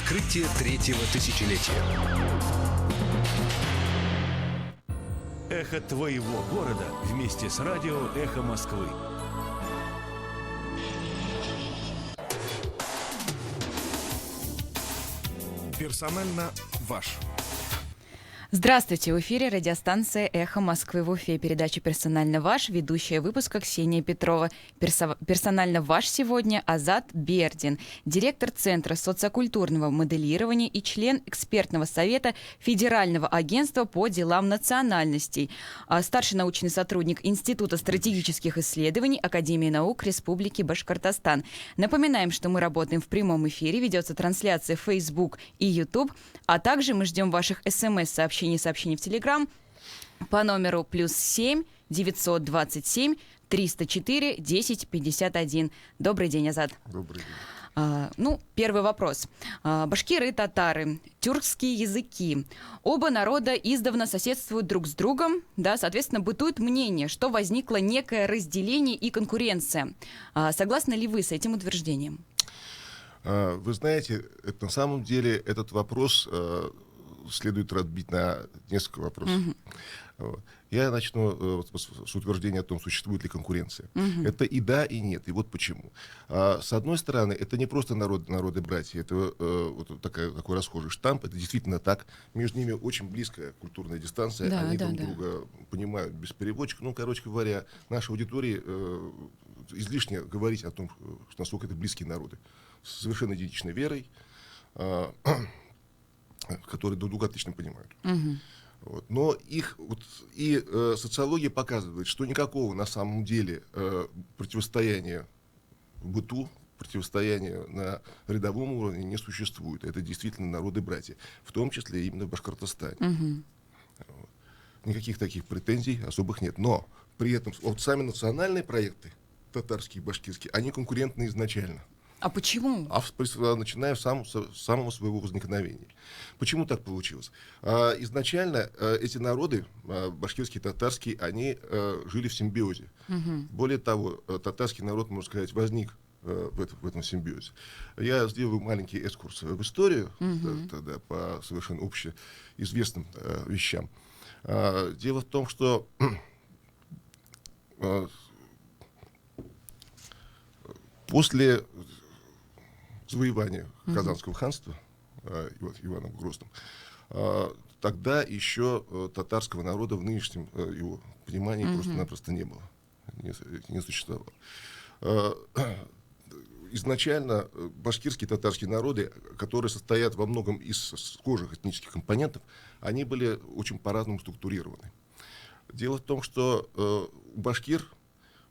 Открытие третьего тысячелетия. Эхо твоего города вместе с радио «Эхо Москвы». Персонально ваш. Здравствуйте, в эфире радиостанция «Эхо Москвы» в Уфе. Передача «Персонально ваш», ведущая выпуска Ксения Петрова. Персонально ваш сегодня Азат Бердин, директор Центра социокультурного моделирования и член экспертного совета Федерального агентства по делам национальностей, старший научный сотрудник Института стратегических исследований Академии наук Республики Башкортостан. Напоминаем, что мы работаем в прямом эфире, ведется трансляция в Facebook и YouTube, а также мы ждем ваших СМС-сообщений в Телеграм по номеру +7 927 304 1051. Добрый день, Азат. Добрый день. Первый вопрос. Башкиры и татары, тюркские языки. Оба народа издавна соседствуют друг с другом, да, соответственно, бытует мнение, что возникло некое разделение и конкуренция. Согласны ли вы с этим утверждением? Вы знаете, на самом деле этот вопрос следует разбить на несколько вопросов. Я начну с утверждения о том, существует ли конкуренция. Это и да, и нет. И вот почему. С одной стороны, это не просто народы-братья, это вот такой расхожий штамп. Это действительно так. Между ними очень близкая культурная дистанция. Да, они да, друг друга понимают без переводчика. Короче говоря, нашей аудитории излишне говорить о том, насколько это близкие народы. С совершенно идентичной верой, которые друг друга отлично понимают. Вот. Но социология показывает, что никакого на самом деле противостояния в быту, противостояния на рядовом уровне не существует. Это действительно народы-братья, в том числе именно в Башкортостане. Вот. Никаких таких претензий особых нет. Но при этом сами национальные проекты, татарские, башкирские, они конкурентны изначально. А почему? Начиная с самого своего возникновения. Почему так получилось? Изначально эти народы, башкирские, татарские, они жили в симбиозе. Более того, татарский народ, можно сказать, возник в этом симбиозе. Я сделаю маленький экскурс в историю, тогда по совершенно общеизвестным вещам. Дело в том, что после завоевания Казанского ханства Иваном Грозным, тогда еще татарского народа в нынешнем его понимании просто-напросто не было, не существовало. Изначально башкирские и татарские народы, которые состоят во многом из схожих этнических компонентов, они были очень по-разному структурированы. Дело в том, что башкир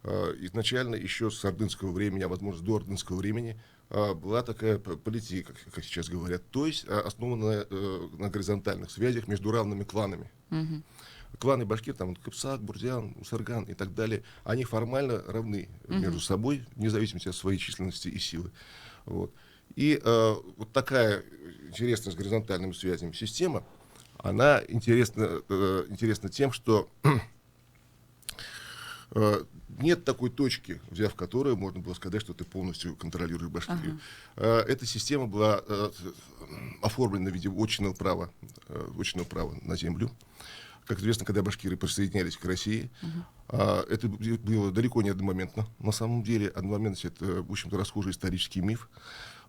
изначально еще с ордынского времени, а возможно до ордынского времени, была такая политика, как сейчас говорят, то есть основанная на горизонтальных связях между равными кланами. Кланы башкир, там Кыпсак, Бурдян, Усарган и так далее, они формально равны между собой, вне зависимости от своей численности и силы. Вот. И вот такая интересная с горизонтальными связями система, она интересна тем, что нет такой точки, взяв которую можно было сказать, что ты полностью контролируешь Башкирию. Эта система была оформлена в виде очного права на землю. Как известно, когда башкиры присоединялись к России, это было далеко не одномоментно. На самом деле, одномоментность — это, в общем-то, расхожий исторический миф.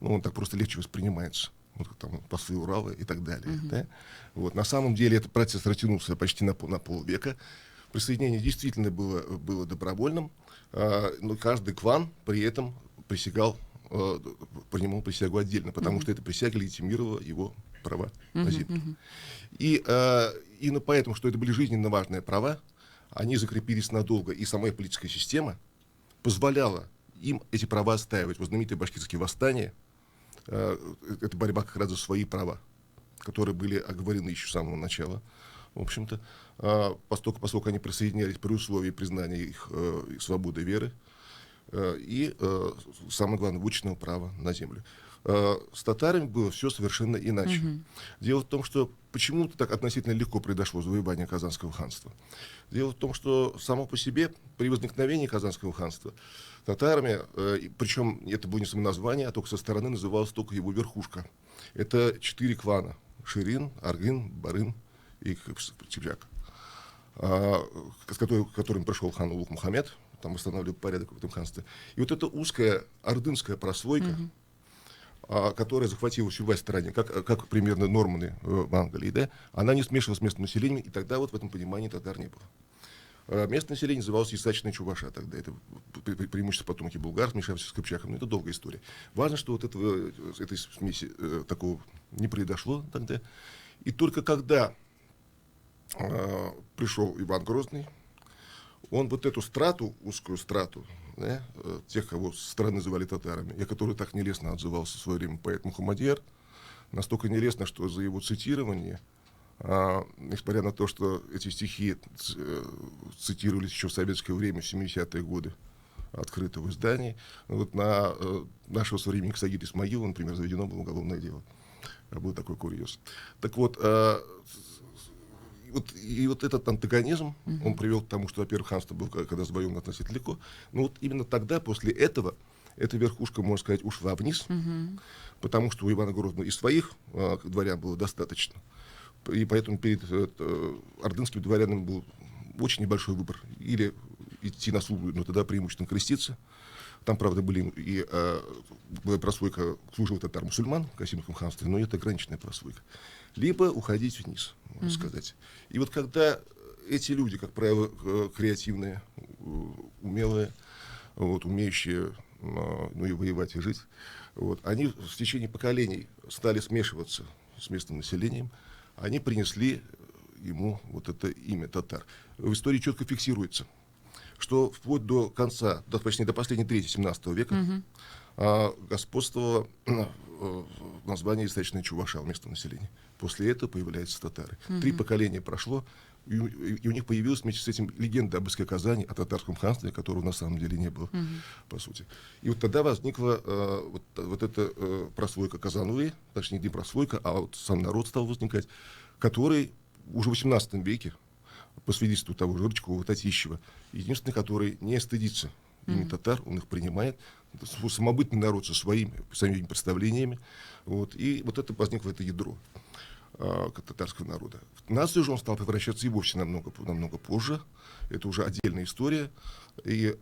Он так просто легче воспринимается. Вот, там, послы Урала и так далее. Да? Вот. На самом деле, этот процесс растянулся почти на полвека. Присоединение действительно было добровольным, но каждый клан при этом принимал присягу отдельно, потому что эта присяга легитимировала его права на землю. И поэтому, что это были жизненно важные права, они закрепились надолго, и сама политическая система позволяла им эти права отстаивать. Вот знаменитые башкирские восстания, это борьба как раз за свои права, которые были оговорены еще с самого начала. В общем-то, поскольку они присоединялись при условии признания их свободы веры и, самое главное, вотчинного права на землю. С татарами было все совершенно иначе. Дело в том, что почему-то так относительно легко произошло завоевание Казанского ханства. Дело в том, что само по себе при возникновении Казанского ханства татарами, причем это было не самоназвание, а только со стороны называлась только его верхушка. Это 4 клана: Ширин, Аргын, Барын и Кыпчак, с которым пришел хан Улуг Мухаммед, там восстанавливал порядок в этом ханстве. И вот эта узкая ордынская прослойка, которая захватила всю власть в стране, как примерно норманы в Англии, да, она не смешивалась с местным населением, и тогда вот в этом понимании татар не было. Местное население называлось Исачные Чуваша тогда. Это преимущество потомки булгар, смешавшихся с кыпчаками. Но это долгая история. Важно, что вот этой смеси такого не произошло тогда. И только когда пришел Иван Грозный, он вот эту страту, узкую страту, да, тех, кого со стороны называли татарами, и о которой так нелестно отзывался в свое время поэт Мухаммадьяр, настолько нелестно, что за его цитирование, несмотря на то, что эти стихи цитировались еще в советское время, в 70-е годы, открыто в издании, вот на нашего современника Сагида Исмаила, например, заведено было уголовное дело. Был такой курьез. Так вот, вот этот антагонизм, он привел к тому, что, во-первых, ханство было когда завоевано относительно легко, но вот именно тогда, после этого, эта верхушка, можно сказать, ушла вниз, потому что у Ивана Грозного и своих дворян было достаточно. И поэтому перед ордынскими дворянами был очень небольшой выбор. Или идти на службу, но тогда преимущественно креститься. Там, правда, была прослойка служил татар-мусульман в Касимовском ханстве, но это ограниченная прослойка. Либо уходить вниз, можно сказать. И вот когда эти люди, как правило, креативные, умелые, умеющие и воевать, и жить, они в течение поколений стали смешиваться с местным населением, они принесли ему вот это имя татар. В истории четко фиксируется, что вплоть до конца, точнее до последней трети 17 века господствовало название Исачные Чуваша в местном населении. После этого появляются татары. 3 поколения прошло, и у них появилась вместе с этим легенда об Казани, о татарском ханстве, которого на самом деле не было, по сути. И вот тогда возникла вот эта прослойка Казанвы, точнее не прослойка, а вот сам народ стал возникать, который уже в 18 веке, по свидетельству того же Рычкова, Татищева, единственный, который не стыдится имя татар, он их принимает, самобытный народ со своими представлениями, и вот это возникло это ядро татарского народа. В нацию же он стал превращаться и вовсе намного позже, это уже отдельная история, и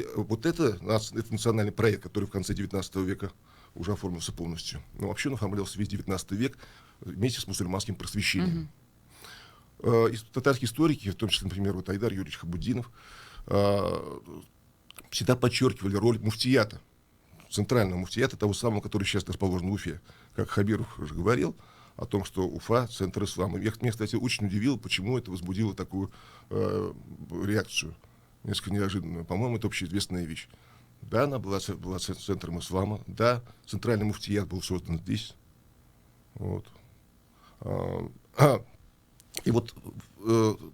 это национальный проект, который в конце 19 века уже оформился полностью, но вообще он оформлялся весь 19 век вместе с мусульманским просвещением. Татарские историки, в том числе, например, Айдар Юрьевич Хабуддинов, всегда подчеркивали роль муфтията, центрального муфтията, того самого, который сейчас расположен в Уфе. Как Хабиров уже говорил о том, что Уфа — центр ислама. Меня, кстати, очень удивило, почему это возбудило такую реакцию, несколько неожиданную. По-моему, это общеизвестная вещь. Да, она была центром ислама, да, центральный муфтият был создан здесь. И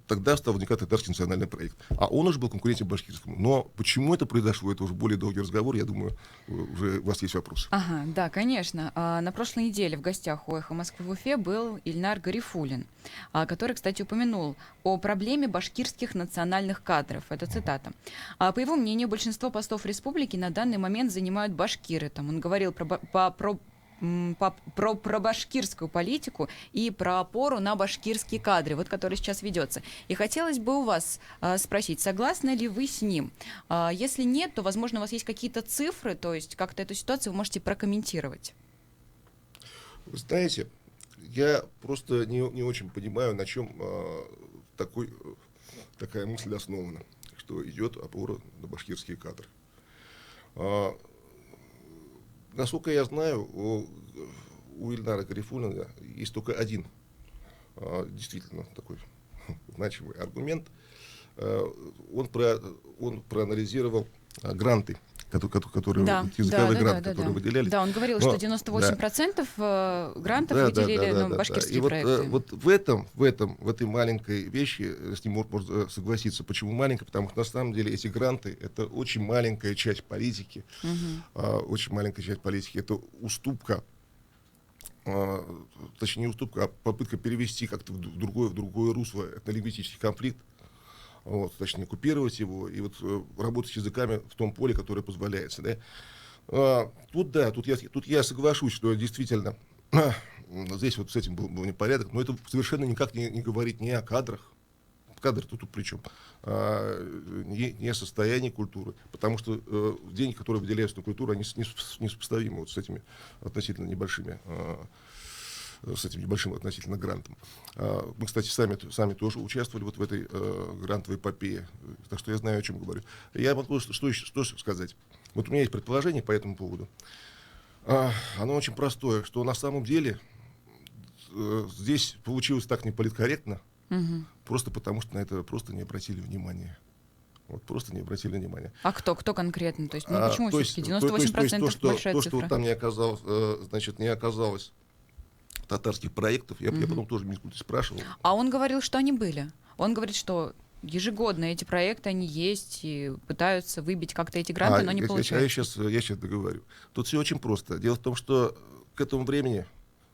тогда стал возникать татарский национальный проект. А он уже был конкурентен башкирскому. Но почему это произошло, это уже более долгий разговор. Я думаю, уже у вас есть вопросы. Ага, да, конечно. На прошлой неделе в гостях у «Эхо Москвы» в Уфе был Ильнар Гарифуллин, который, кстати, упомянул о проблеме башкирских национальных кадров. Это цитата. По его мнению, большинство постов республики на данный момент занимают башкиры. Он говорил про башкирскую политику и про опору на башкирские кадры, который сейчас ведется. И хотелось бы у вас спросить, согласны ли вы с ним? Если нет, то, возможно, у вас есть какие-то цифры, то есть как-то эту ситуацию вы можете прокомментировать. Вы знаете, я просто не очень понимаю, на чем такая мысль основана, что идет опора на башкирские кадры. Насколько я знаю, у Ильнара Гарифуллина есть только один действительно такой значимый аргумент. Он проанализировал гранты, которые, Да, вот языковые да, гранты, да, которые да. выделялись. Да, он говорил, Но, что 98% грантов да, выделили на да. башкирские И вот, проекты. вот в этой маленькой вещи с ним можно согласиться. Почему маленькая? Потому что на самом деле эти гранты — это очень маленькая часть политики. Очень маленькая часть политики. Это уступка, точнее не уступка, а попытка перевести как-то в другое русло этнолингвистический конфликт. Вот, точнее, купировать его и вот работать с языками в том поле, которое позволяется. Да? Тут я соглашусь, что действительно здесь вот с этим был непорядок, но это совершенно никак не говорит ни о кадрах. Кадры тут при чем? Не о состоянии культуры, потому что деньги, которые выделяются на культуру, они несопоставимы вот с этими относительно небольшими с этим небольшим относительно грантом. Мы, кстати, сами тоже участвовали вот в этой грантовой эпопее, так что я знаю, о чем говорю. Я могу что сказать. Вот у меня есть предположение по этому поводу. Оно очень простое, что на самом деле здесь получилось так неполиткорректно, просто потому что на это просто не обратили внимания. Вот просто не обратили внимания. А кто конкретно? То есть, почему все-таки 98% большая то, цифра? что там не оказалось татарских проектов, я потом тоже Минкульте спрашивал. А он говорил, что они были. Он говорит, что ежегодно эти проекты, они есть, и пытаются выбить как-то эти гранты, но не получается. Я сейчас договорю. Тут все очень просто. Дело в том, что к этому времени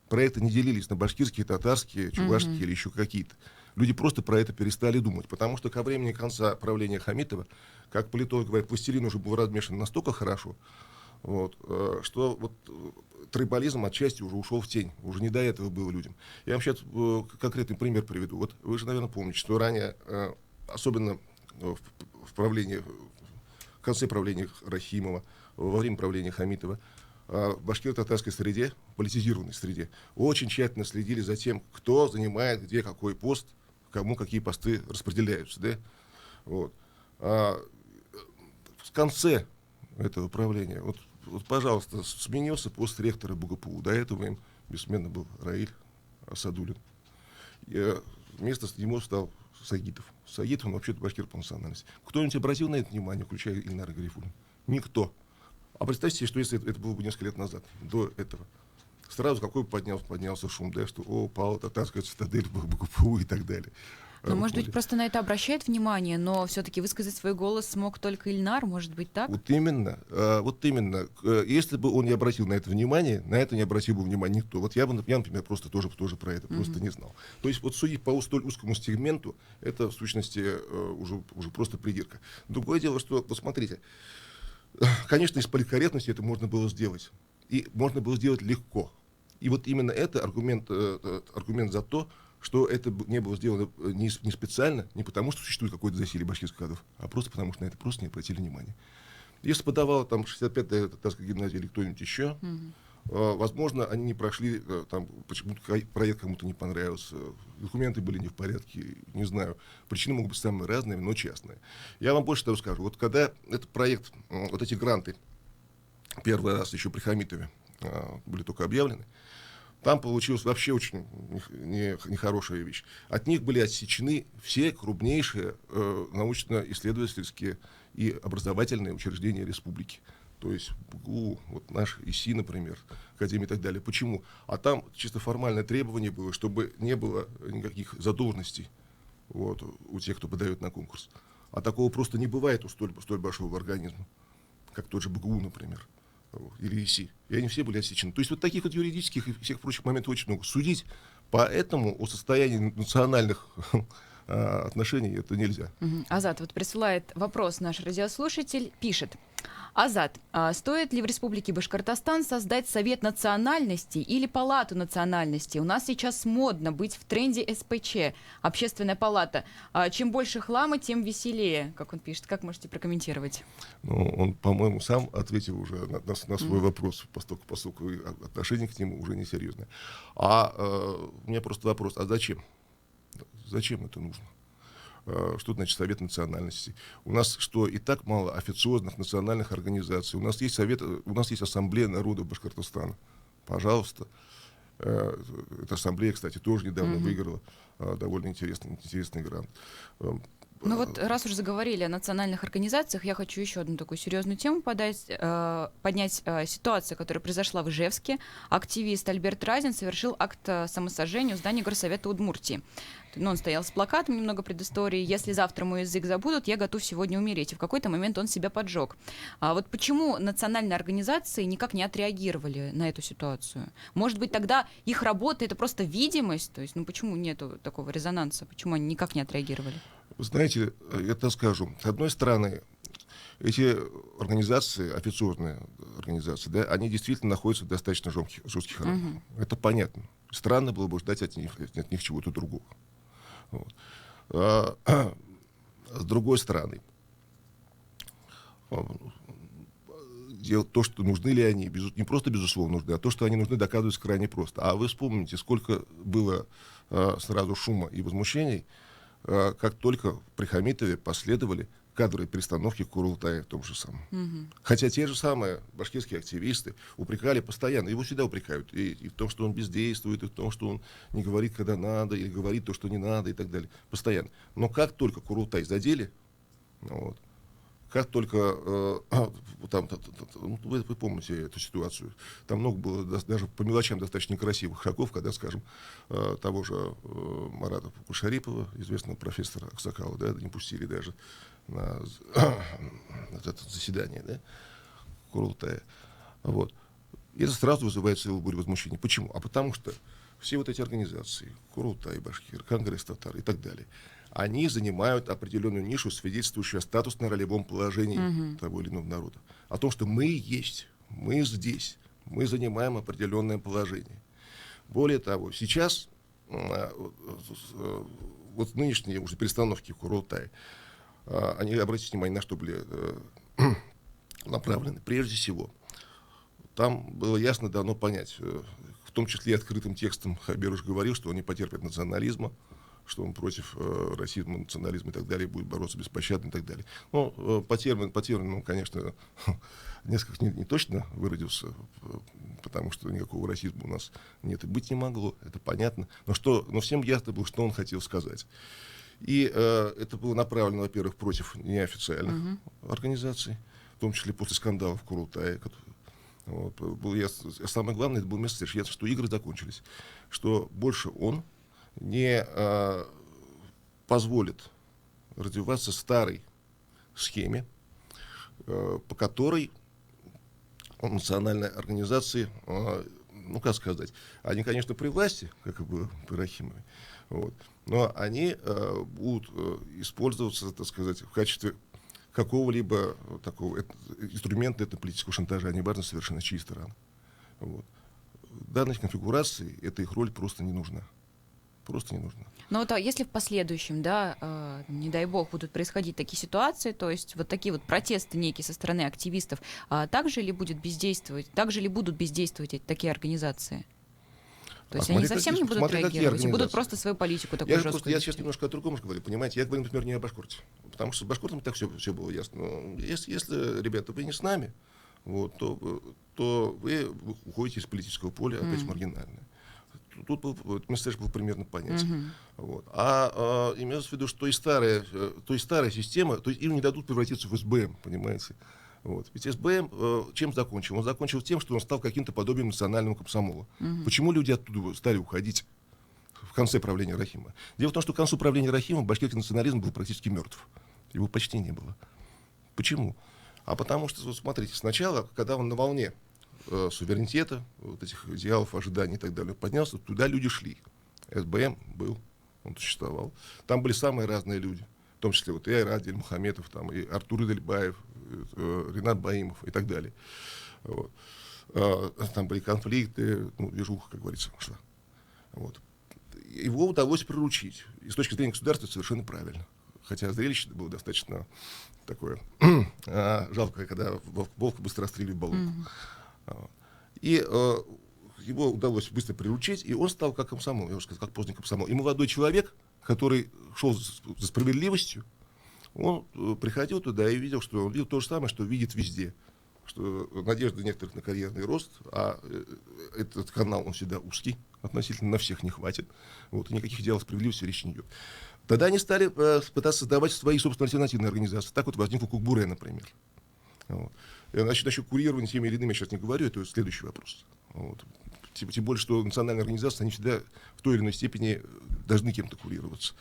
проекты не делились на башкирские, татарские, чувашские или еще какие-то. Люди просто про это перестали думать, потому что ко времени конца правления Хамитова, как политологи говорят, пластилин уже был размешан настолько хорошо, вот, что вот трибализм отчасти уже ушел в тень, уже не до этого было людям. Я вам сейчас конкретный пример приведу. Вот вы же, наверное, помните, что ранее, особенно в конце правления Рахимова, во время правления Хамитова, в башкиро-татарской среде, политизированной среде, очень тщательно следили за тем, кто занимает где какой пост, кому какие посты распределяются. Да? Вот. В конце этого правления, вот, пожалуйста, сменился пост ректора БГПУ. До этого им бессменно был Раиль Асадуллин. Вместо него стал Сагитов. Сагитов, он вообще-то башкир по национальности. Кто-нибудь обратил на это внимание, включая Ильнара Гарифуллина? Никто. А представьте себе, что если это было бы несколько лет назад, до этого, сразу какой поднялся шум, да, что упала татарская цитадель в БГПУ и так далее. Ну, может быть, просто на это обращает внимание, но все-таки высказать свой голос смог только Ильнар, может быть, так? Вот именно. Если бы он не обратил на это внимание, на это не обратил бы внимания никто. Вот я, например, просто тоже про это просто не знал. То есть вот судить по столь узкому сегменту, это в сущности уже просто придирка. Другое дело, что, посмотрите, конечно, из политкорректности это можно было сделать. И можно было сделать легко. И вот именно это аргумент за то, что это не было сделано не специально, не потому, что существует какое-то засилие башкирских кадров, а просто потому, что на это просто не обратили внимания. Если подавала там 65-я татарская гимназия или кто-нибудь еще, возможно, они не прошли, там почему-то проект кому-то не понравился, документы были не в порядке, не знаю. Причины могут быть самые разные, но частные. Я вам больше того скажу. Вот когда этот проект, вот эти гранты первый раз еще при Хамитове были только объявлены, там получилась вообще очень нехорошая вещь. От них были отсечены все крупнейшие научно-исследовательские и образовательные учреждения республики. То есть БГУ, вот наш ИСИ, например, Академия и так далее. Почему? А там чисто формальное требование было, чтобы не было никаких задолженностей вот, у тех, кто подает на конкурс. А такого просто не бывает у столь большого организма, как тот же БГУ, например. Или ИСИ. И они все были отсечены. То есть вот таких вот юридических и всех прочих моментов очень много. Судить поэтому о состоянии национальных отношений это нельзя. Азат вот присылает вопрос наш радиослушатель, пишет. Азат, стоит ли в Республике Башкортостан создать Совет национальностей или Палату национальностей? У нас сейчас модно быть в тренде СПЧ, Общественная палата. Чем больше хлама, тем веселее, как он пишет. Как можете прокомментировать? Ну, он, по-моему, сам ответил уже на свой вопрос, поскольку отношение к нему уже несерьезное. У меня просто вопрос, а зачем? Зачем это нужно? Что значит Совет национальностей? У нас что, и так мало официозных национальных организаций? У нас есть Ассамблея народов Башкортостана. Пожалуйста. Эта ассамблея, кстати, тоже недавно выиграла довольно интересный грант. Ну вот раз уж заговорили о национальных организациях, я хочу еще одну такую серьезную тему поднять. Ситуация, которая произошла в Ижевске. Активист Альберт Разин совершил акт самосожжения у здания Горсовета Удмуртии. Он стоял с плакатом, немного предыстории: «Если завтра мой язык забудут, я готов сегодня умереть». И в какой-то момент он себя поджег. А вот почему национальные организации никак не отреагировали на эту ситуацию? Может быть, тогда их работа — это просто видимость? То есть, почему нету такого резонанса? Почему они никак не отреагировали? Вы знаете, я так скажу. С одной стороны, эти организации, официозные организации, да, они действительно находятся в достаточно жестких рамках. Это понятно. Странно было бы ждать от них чего-то другого. Вот. С другой стороны, то, что нужны ли они, не просто безусловно нужны, а то, что они нужны, доказывается крайне просто. А вы вспомните, сколько было сразу шума и возмущений, как только при Хамитове последовали кадровые перестановки в Курултае в том же самом. Хотя те же самые башкирские активисты упрекали постоянно, его всегда упрекают, и в том, что он бездействует, и в том, что он не говорит, когда надо, или говорит то, что не надо, и так далее. Постоянно. Но как только Курултай задели, вот, как только, вы помните эту ситуацию, там много было даже по мелочам достаточно некрасивых шагов, когда, скажем, того же Марата Кушарипова, известного профессора Аксакала, да, не пустили даже на это заседание, да, Курултая. Вот. И это сразу вызывает целую бурю возмущения. Почему? А потому что все вот эти организации, Курултай, Башкир, Конгресс татар и так далее, они занимают определенную нишу, свидетельствующую о статусно-ролевом положении того или иного народа. О том, что мы есть, мы здесь, мы занимаем определенное положение. Более того, сейчас вот нынешние уже перестановки в Курултае, они, обратите внимание, на что были направлены. Прежде всего, там было ясно дано понять, в том числе и открытым текстом Хаберуш говорил, что он не потерпит национализма, что он против расизма, национализма и так далее, будет бороться беспощадно и так далее. Но по термину, конечно, несколько не точно выразился, потому что никакого расизма у нас нет и быть не могло, это понятно. Но всем ясно было, что он хотел сказать. И это было направлено, во-первых, против неофициальных организаций, в том числе после скандала в Курултае. Вот, самое главное, это был месседж, что игры закончились, что больше он не позволит развиваться старой схеме, по которой национальные организации, как сказать, они, конечно, при власти, как и было при Рахимове, вот, но они будут использоваться, так сказать, в качестве какого-либо такого инструмента этнополитического шантажа, неважно совершенно чьей стороны. Вот. В данной конфигурации эта их роль просто не нужна. Просто не нужно. Но вот если в последующем, да, не дай бог, будут происходить такие ситуации, то есть вот такие вот протесты некие со стороны активистов, также ли будут бездействовать такие организации? То есть они совсем не будут реагировать, и будут просто свою политику такую жесткую. Я сейчас немножко о другом говорю, понимаете, я говорю, например, не о Башкорте, потому что с Башкортом так все было ясно. Но если, ребята, вы не с нами, вот, то вы уходите из политического поля опять маргинальное. Тут месседж был примерно понятен. Вот. Имеется в виду, что и старая система, то есть им не дадут превратиться в СБМ, понимаете. Вот. Ведь СБМ чем закончил? Он закончил тем, что он стал каким-то подобием национального комсомола. Почему люди оттуда стали уходить в конце правления Рахима? Дело в том, что к концу правления Рахима башкирский национализм был практически мертв. Его почти не было. Почему? А потому что, вот смотрите, сначала, когда он на волне суверенитета, вот этих идеалов, ожиданий и так далее поднялся, туда люди шли. СБМ был, он существовал. Там были самые разные люди. В том числе вот и Айрат Эль-Мухаметов, там, и Артур Идельбаев, Ринат Баимов и так далее. Вот. Там были конфликты, движуха, как говорится, шла. Вот. Его удалось приручить. И с точки зрения государства совершенно правильно. Хотя зрелище было достаточно такое жалкое, когда волк быстро расстреливает болото. И его удалось быстро приручить, и он стал как комсомол, я уже сказал, как поздний комсомол. И молодой человек, который шел за справедливостью, он приходил туда и видел, что он видел то же самое, что видит везде. Что надежды некоторых на карьерный рост, а этот канал, он всегда узкий, относительно на всех не хватит. Вот, и никаких идеалов справедливости речи не идет. Тогда они стали пытаться создавать свои собственные альтернативные организации. Так вот возник Кукбуре, например. Вот. Значит, насчет курирования теми или иными я сейчас не говорю, это следующий вопрос. Вот. Тем более, что национальные организации, они всегда в той или иной степени должны кем-то курироваться.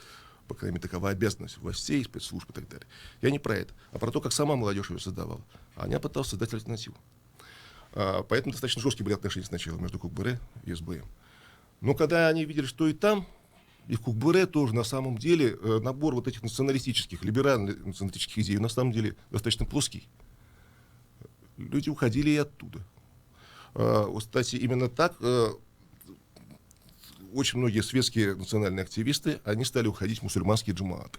По крайней мере, такова обязанность властей, спецслужб и так далее. Я не про это, а про то, как сама молодежь ее создавала. Она пыталась создать альтернативу. Поэтому достаточно жесткие были отношения сначала между Кукбуре и СБМ. Но когда они видели, что и там, и в Кукбуре тоже на самом деле набор вот этих националистических, либеральных националистических идей на самом деле достаточно плоский. Люди уходили и оттуда. Кстати, именно так очень многие светские национальные активисты, они стали уходить в мусульманские джамааты.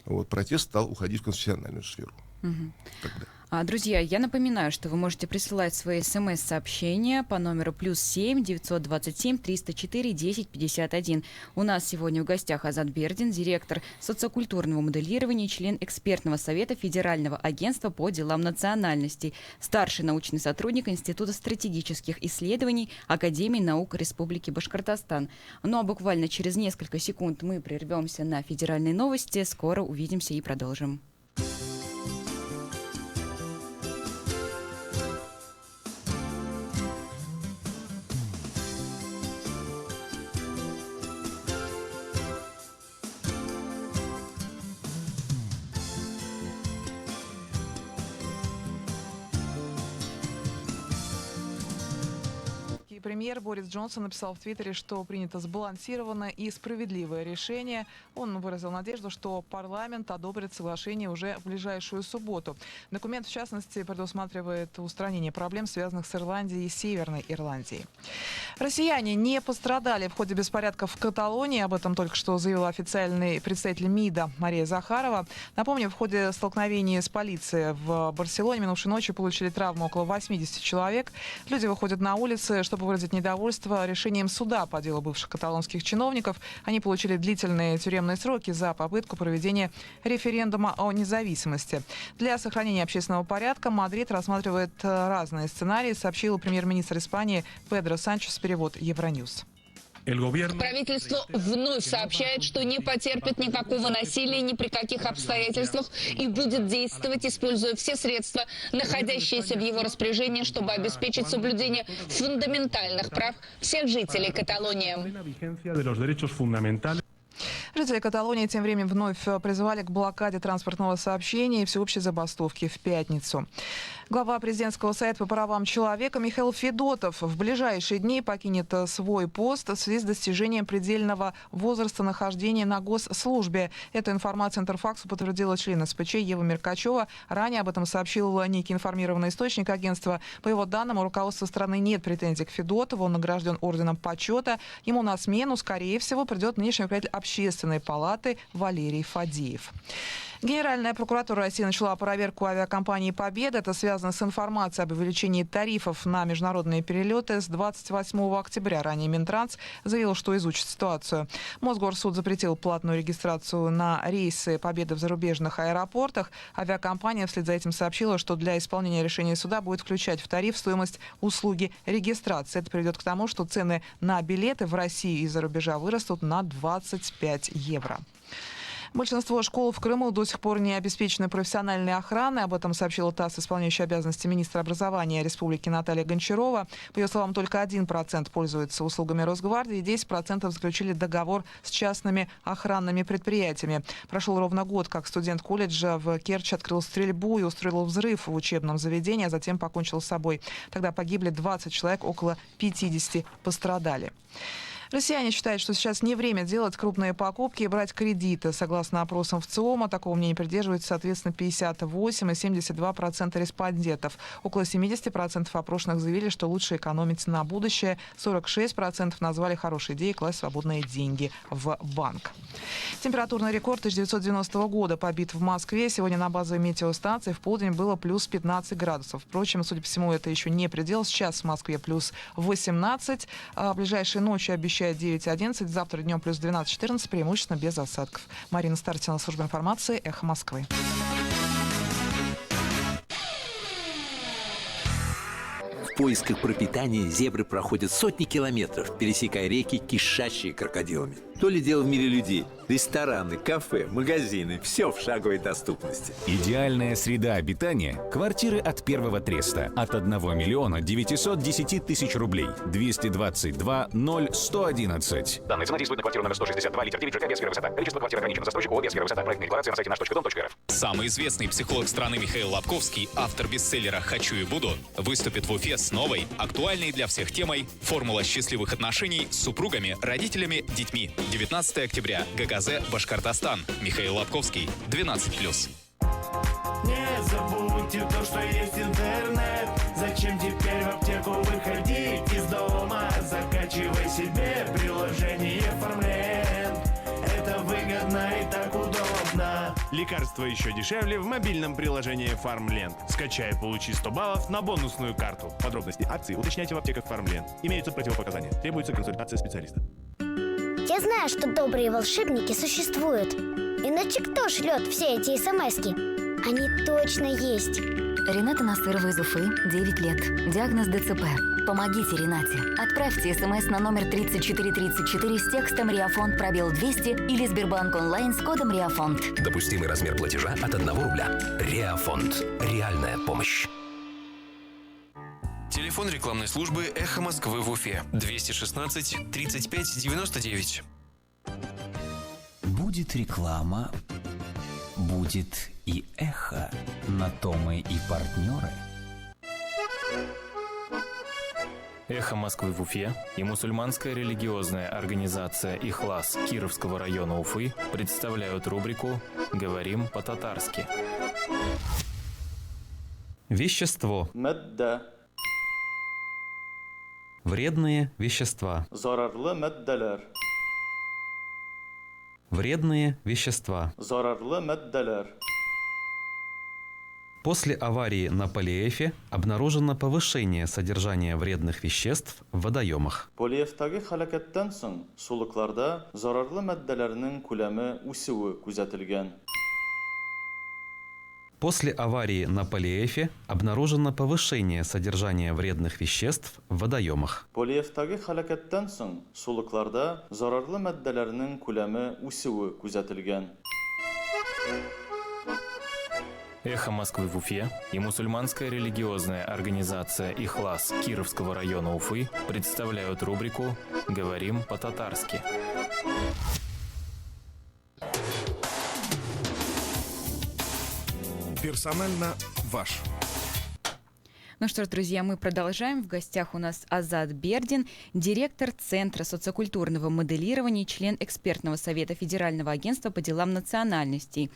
Вот, протест стал уходить в конфессиональную сферу. Тогда. Друзья, я напоминаю, что вы можете присылать свои смс-сообщения по номеру +7 927 304 1051. У нас сегодня в гостях Азат Бердин, директор социокультурного моделирования, член экспертного совета Федерального агентства по делам национальностей, старший научный сотрудник Института стратегических исследований Академии наук Республики Башкортостан. Ну а буквально через несколько секунд мы прервемся на федеральные новости. Скоро увидимся и продолжим. Премьер Борис Джонсон написал в Твиттере, что принято сбалансированное и справедливое решение. Он выразил надежду, что парламент одобрит соглашение уже в ближайшую субботу. Документ, в частности, предусматривает устранение проблем, связанных с Ирландией и Северной Ирландией. Россияне не пострадали в ходе беспорядков в Каталонии. Об этом только что заявила официальный представитель МИДа Мария Захарова. Напомню, в ходе столкновения с полицией в Барселоне минувшей ночью получили травму около 80 человек. Люди выходят на улицы, чтобы выразить недовольство решением суда по делу бывших каталонских чиновников. Они получили длительные тюремные сроки за попытку проведения референдума о независимости. Для сохранения общественного порядка Мадрид рассматривает разные сценарии, сообщил премьер-министр Испании Педро Санчес, перевод Евроньюз. Правительство вновь сообщает, что не потерпит никакого насилия ни при каких обстоятельствах и будет действовать, используя все средства, находящиеся в его распоряжении, чтобы обеспечить соблюдение фундаментальных прав всех жителей Каталонии. Жители Каталонии тем временем вновь призывали к блокаде транспортного сообщения и всеобщей забастовке в пятницу. Глава президентского совета по правам человека Михаил Федотов в ближайшие дни покинет свой пост в связи с достижением предельного возраста нахождения на госслужбе. Эту информацию Интерфаксу подтвердила член СПЧ Ева Меркачева. Ранее об этом сообщил некий информированный источник агентства. По его данным, у руководства страны нет претензий к Федотову. Он награжден орденом почета. Ему на смену, скорее всего, придет нынешний руководитель Общественной палаты Валерий Фадеев. Генеральная прокуратура России начала проверку авиакомпании «Победа». Это связано с информацией об увеличении тарифов на международные перелеты с 28 октября. Ранее Минтранс заявил, что изучит ситуацию. Мосгорсуд запретил платную регистрацию на рейсы «Победы» в зарубежных аэропортах. Авиакомпания вслед за этим сообщила, что для исполнения решения суда будет включать в тариф стоимость услуги регистрации. Это приведет к тому, что цены на билеты в Россию и за рубежа вырастут на 25 евро. Большинство школ в Крыму до сих пор не обеспечены профессиональной охраной. Об этом сообщила ТАСС исполняющая обязанности министра образования Республики Наталья Гончарова. По ее словам, только 1% пользуется услугами Росгвардии, и 10% заключили договор с частными охранными предприятиями. Прошел ровно год, как студент колледжа в Керчи открыл стрельбу и устроил взрыв в учебном заведении, а затем покончил с собой. Тогда погибли 20 человек, около 50 пострадали. Россияне считают, что сейчас не время делать крупные покупки и брать кредиты. Согласно опросам ВЦИОМа, такого мнения придерживаются, соответственно, 58 и 72% респондентов. Около 70% опрошенных заявили, что лучше экономить на будущее. 46% назвали хорошей идеей класть свободные деньги в банк. Температурный рекорд 1990 года побит в Москве. Сегодня на базовой метеостанции в полдень было плюс 15 градусов. Впрочем, судя по всему, это еще не предел. Сейчас в Москве плюс 18. Ближайшей ночью обещают 9-11, завтра днем плюс 12-14, преимущественно без осадков. Марина Старцина, служба информации, Эхо Москвы. В поисках пропитания зебры проходят сотни километров, пересекая реки, кишащие крокодилами. То ли дело в мире людей. Рестораны, кафе, магазины – все в шаговой доступности. Идеальная среда обитания – квартиры от Первого Треста. От 1 миллиона 910 тысяч рублей. 222 0111. Данные цена действует на квартиру номер 162, литер 9, ЖК Бескера высота. Количество квартир ограничено. Застройщик ООО Бескера высота. Проектная декларация на сайте наш.дом.рф. Самый известный психолог страны Михаил Лобковский, автор бестселлера «Хочу и буду», выступит в Уфе с новой, актуальной для всех темой «Формула счастливых отношений с супругами, родителями, детьми». 19 октября. ГКЗ Башкортостан. Михаил Лобковский. 12+. Не забудьте то, что есть интернет. Зачем теперь в аптеку выходить из дома? Закачивай себе приложение Фармленд. Это выгодно и так удобно. Лекарства еще дешевле в мобильном приложении Фармленд. Скачай, получи 100 баллов на бонусную карту. Подробности акции уточняйте в аптеках Фармленд. Имеются противопоказания. Требуется консультация специалиста. Я знаю, что добрые волшебники существуют. Иначе кто шлет все эти смски? Они точно есть. Рената Насырова из Уфы, 9 лет. Диагноз ДЦП. Помогите Ренате. Отправьте смс на номер 3434 с текстом «Реафонд пробел 200» или Сбербанк онлайн с кодом «Реафонд». Допустимый размер платежа от 1 рубля. Реафонд. Реальная помощь. Телефон рекламной службы «Эхо Москвы» в Уфе. 216 35 99. Будет реклама, будет и эхо. На то мы и партнеры. «Эхо Москвы» в Уфе и мусульманская религиозная организация «Ихлас» Кировского района Уфы представляют рубрику «Говорим по-татарски». Вещество. Вредные вещества. Зарарлы мәддәләр. Вредные вещества. Зарарлы мәддәләр. После аварии на Полиэфе обнаружено повышение содержания вредных веществ в водоемах. Полиэфтагы халакәттән соң сулыкларда зарарлы мәддәләрнең күләме үсүе күзәтелгән. После аварии на Полиэфе обнаружено повышение содержания вредных веществ в водоемах. Полиэфтагы халакәттән соң сулыкларда зарарлы мәддәләрнең күләме үсүе күзәтелгән. «Эхо Москвы» в Уфе и мусульманская религиозная организация «Ихлас» Кировского района Уфы представляют рубрику «Говорим по-татарски». Персонально ваш. Ну что ж, друзья, мы продолжаем. В гостях у нас Азат Бердин, директор Центра социокультурного моделирования, член экспертного совета Федерального агентства по делам национальностей,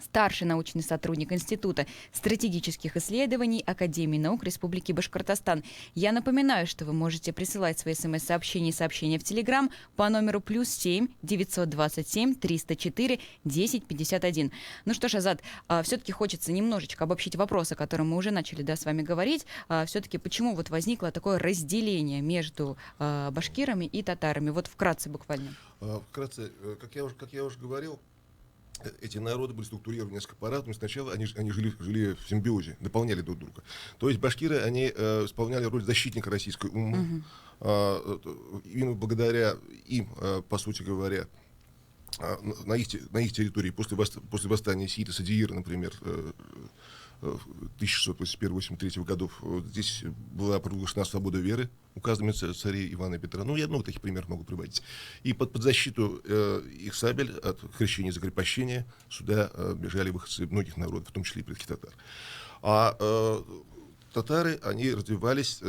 старший научный сотрудник Института стратегических исследований Академии наук Республики Башкортостан. Я напоминаю, что вы можете присылать свои смс-сообщения и сообщения в Телеграм по номеру +7 927 304 1051. Ну что ж, Азат, все-таки хочется немножечко обобщить вопросы, о которых мы уже начали с вами говорить. Все-таки почему вот возникло такое разделение между башкирами и татарами? Вот вкратце буквально. Вкратце, как я уже говорил, эти народы были структурированы несколько по-разному. Сначала они жили в симбиозе, дополняли друг друга. То есть башкиры, они исполняли роль защитника российской уммы. Именно благодаря им, по сути говоря, на их территории после восстания Сиита Садиира, например, 1681-83 годов, здесь была провозглашена свобода веры указами царей Ивана и Петра. Ну, я много таких примеров могу приводить. И под защиту их сабель от хрещения и закрепощения сюда бежали выходцы многих народов, в том числе и предких татар. А татары, они развивались,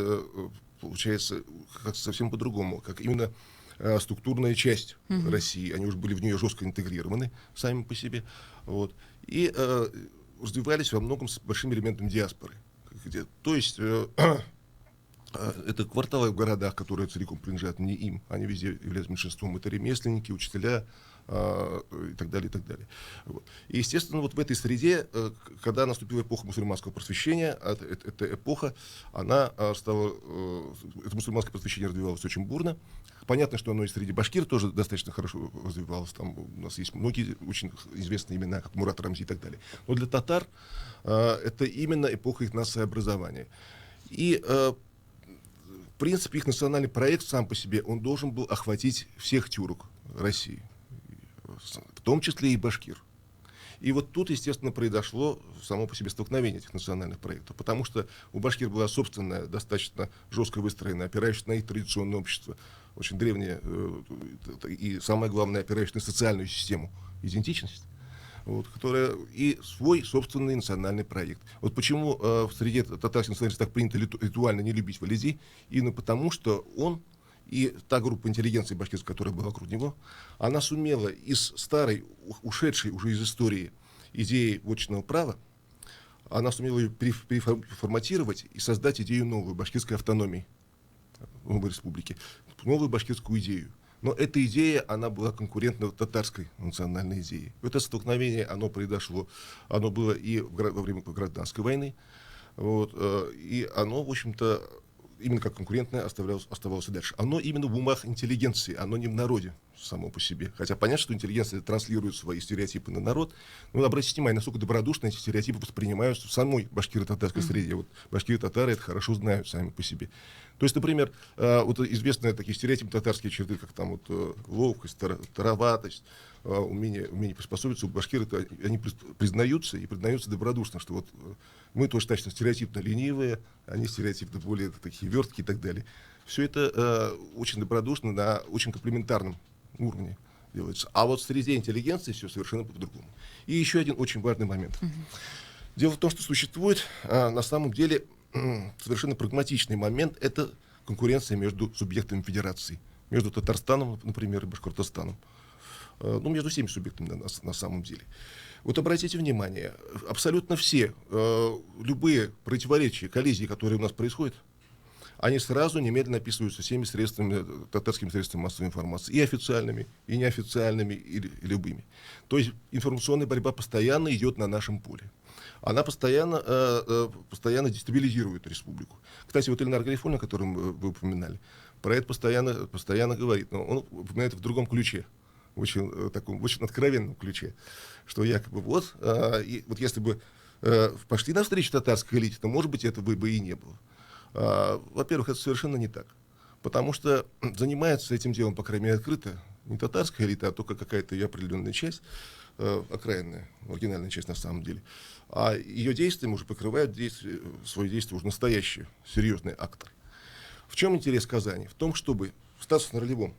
получается, как совсем по-другому, как именно структурная часть России. Они уже были в нее жестко интегрированы сами по себе. Вот. И развивались во многом с большим элементом диаспоры. То есть это кварталы в городах, которые целиком принадлежат не им, они везде являются меньшинством. Это ремесленники, учителя и так далее, и так далее. Вот. И, естественно, вот в этой среде, когда наступила эпоха мусульманского просвещения, эта эпоха, это мусульманское просвещение развивалось очень бурно. Понятно, что оно и среди башкир тоже достаточно хорошо развивалось. Там у нас есть многие очень известные имена, как Мурат Рамзи и так далее. Но для татар это именно эпоха их национообразования. И в принципе, их национальный проект сам по себе, он должен был охватить всех тюрок России, в том числе и башкир. И вот тут, естественно, произошло само по себе столкновение этих национальных проектов, потому что у башкир была собственная, достаточно жестко выстроенная, опирающаяся на их традиционное общество, очень древнее и, самое главное, опирающаяся на социальную систему идентичность, вот, которая и свой собственный национальный проект. Вот почему в среде татарских националистов так принято ритуально не любить Валиди, именно потому, что он и та группа интеллигенции башкирской, которая была вокруг него, она сумела из старой, ушедшей уже из истории идеи вотчинного права, она сумела ее переформатировать и создать идею новую, башкирской автономии, новой республики, новую башкирскую идею. Но эта идея, она была конкурентна татарской национальной идее. Это столкновение, оно произошло, оно было и во время гражданской войны, вот, и оно, в общем-то, именно как конкурентное оставалось и дальше. Оно именно в умах интеллигенции, оно не в народе само по себе. Хотя понятно, что интеллигенция транслирует свои стереотипы на народ. Но обратите внимание, насколько добродушно эти стереотипы воспринимаются в самой башкиро-татарской среде. Вот башкиры-татары это хорошо знают сами по себе. То есть, например, вот известные такие стереотипы татарские черты, как там вот ловкость, тароватость, умение приспособиться, у башкир они признаются и признаются добродушно, что вот мы тоже точно стереотипно ленивые, они стереотипно более такие верткие и так далее. Все это очень добродушно, на очень комплементарном уровне делается. А вот в среде интеллигенции все совершенно по-другому. И еще один очень важный момент. Дело в том, что существует на самом деле совершенно прагматичный момент, это конкуренция между субъектами федерации, между Татарстаном, например, и Башкортостаном. Ну, между всеми субъектами на самом деле. Вот обратите внимание, абсолютно все, любые противоречия, коллизии, которые у нас происходят, они сразу немедленно описываются всеми средствами, татарскими средствами массовой информации, и официальными, и неофициальными, и любыми. То есть информационная борьба постоянно идет на нашем поле. Она постоянно дестабилизирует республику. Кстати, вот Ильнар Гарифуллин, о котором вы упоминали, про это постоянно говорит, но он упоминает в другом ключе. В очень откровенном ключе, что якобы вот если бы пошли навстречу татарской элите, то, может быть, этого бы и не было. Во-первых, это совершенно не так, потому что занимается этим делом, по крайней мере, открыто не татарская элита, а только какая-то ее определенная часть, окраинная, маргинальная часть на самом деле, а ее действием уже покрывают свои действия уже настоящие, серьезные акторы. В чем интерес Казани? В том, чтобы в статусно-ролевом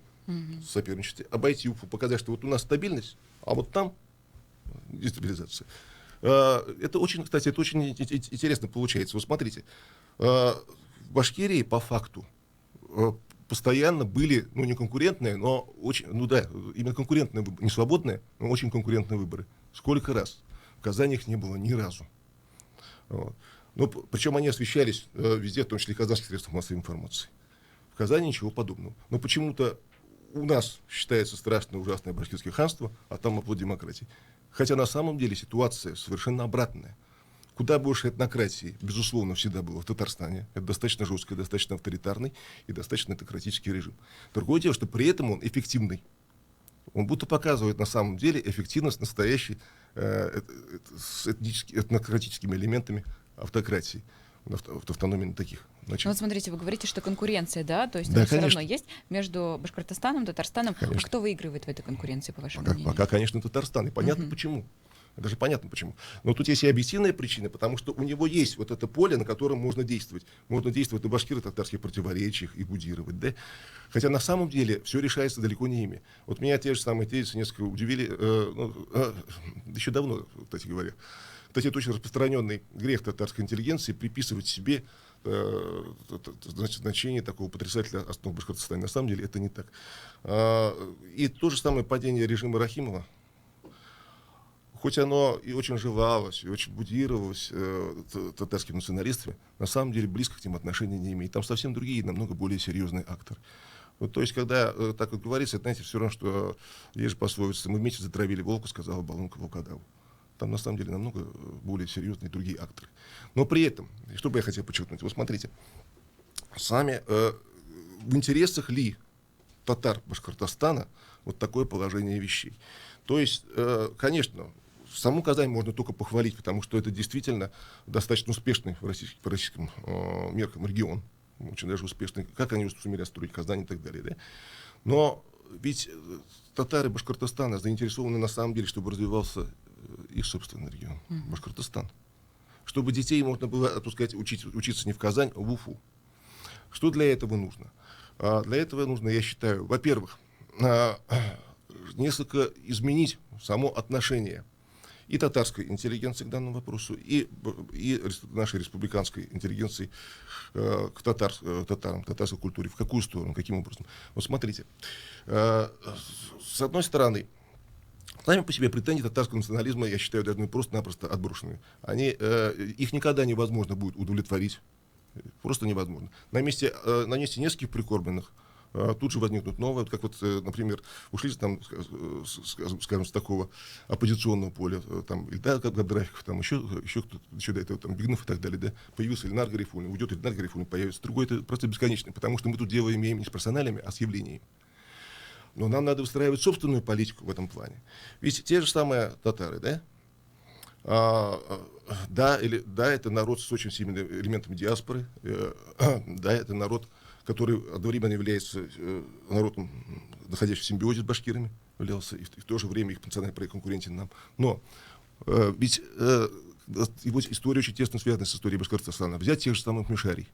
соперничестве обойти Уфу, показать, что вот у нас стабильность, а вот там дестабилизация. Это очень, кстати, это очень интересно получается. Вот смотрите, в Башкирии по факту постоянно были, ну, не конкурентные, но очень, ну да, именно конкурентные выборы, не свободные, но очень конкурентные выборы. Сколько раз? В Казани их не было ни разу. Вот. Но, причем они освещались везде, в том числе и казахских средствах массовой информации. В Казани ничего подобного. Но почему-то у нас считается страшное, ужасное башкирское ханство, а там оплот демократии. Хотя на самом деле ситуация совершенно обратная. Куда больше этнократии, безусловно, всегда было в Татарстане. Это достаточно жесткий, достаточно авторитарный и достаточно этнократический режим. Другое дело, что при этом он эффективный. Он будто показывает на самом деле эффективность настоящей с этнократическими элементами автократии, в автономии таких. Значит. Ну вот смотрите, вы говорите, что конкуренция, да, то есть да, все равно есть между Башкортостаном, Татарстаном. Конечно. А кто выигрывает в этой конкуренции, по вашему мнению? Пока, конечно, Татарстан. И понятно почему. Даже понятно почему. Но тут есть и объективная причина, потому что у него есть вот это поле, на котором можно действовать. Можно действовать на башкиро-татарских противоречиях и будировать, да? Хотя на самом деле все решается далеко не ими. Вот меня те же самые тезисы несколько удивили, еще давно, кстати говоря. Кстати, это очень распространенный грех татарской интеллигенции приписывать себе значение такого потрясателя основ Башкортостана. На самом деле это не так. И то же самое падение режима Рахимова, хоть оно и очень желалось, и очень будировалось татарскими националистами, на самом деле близко к ним отношения не имеет. Там совсем другие, намного более серьезные акторы. Вот, то есть, когда так вот говорится, это, знаете, все равно, что есть же пословица: мы вместе затравили волка, сказала балунка волкодаву. Там, на самом деле, намного более серьезные другие акторы. Но при этом, что бы я хотел подчеркнуть, вот смотрите, сами в интересах ли татар Башкортостана вот такое положение вещей? То есть, конечно, саму Казань можно только похвалить, потому что это действительно достаточно успешный по российским меркам регион, очень даже успешный, как они сумели строить Казань и так далее. Да? Но ведь татары Башкортостана заинтересованы на самом деле, чтобы развивался их собственный регион, Башкортостан. Чтобы детей можно было отпускать учиться не в Казань, а в Уфу. Что для этого нужно? Для этого нужно, я считаю, во-первых, несколько изменить само отношение и татарской интеллигенции к данному вопросу, и нашей республиканской интеллигенции к татарам, татарской культуре. В какую сторону, каким образом? Вот смотрите, с одной стороны, сами по себе претензии татарского национализма, я считаю, должны просто-напросто отброшены. Их никогда невозможно будет удовлетворить. Просто невозможно. На месте нескольких прикормленных тут же возникнут новые, как вот, например, ушли там, скажем, с такого оппозиционного поля, там, Ильдар Габдрахов, там еще кто-то, еще до этого, там, Бигнов и так далее, да, появился Ильнар Гарифуллин, уйдет Ильнар Гарифуллин, появится другой, это просто бесконечно, потому что мы тут дело имеем не с персоналями, а с явлениями. Но нам надо выстраивать собственную политику в этом плане. Ведь те же самые татары, да? Да, это народ с очень сильными элементами диаспоры, да, это народ, который одновременно является народом, находящимся в симбиозе с башкирами, являлся, и в то же время их национальный проект конкурентен нам. Но ведь его история очень тесно связана с историей Башкортостана. Взять тех же самых мишарий.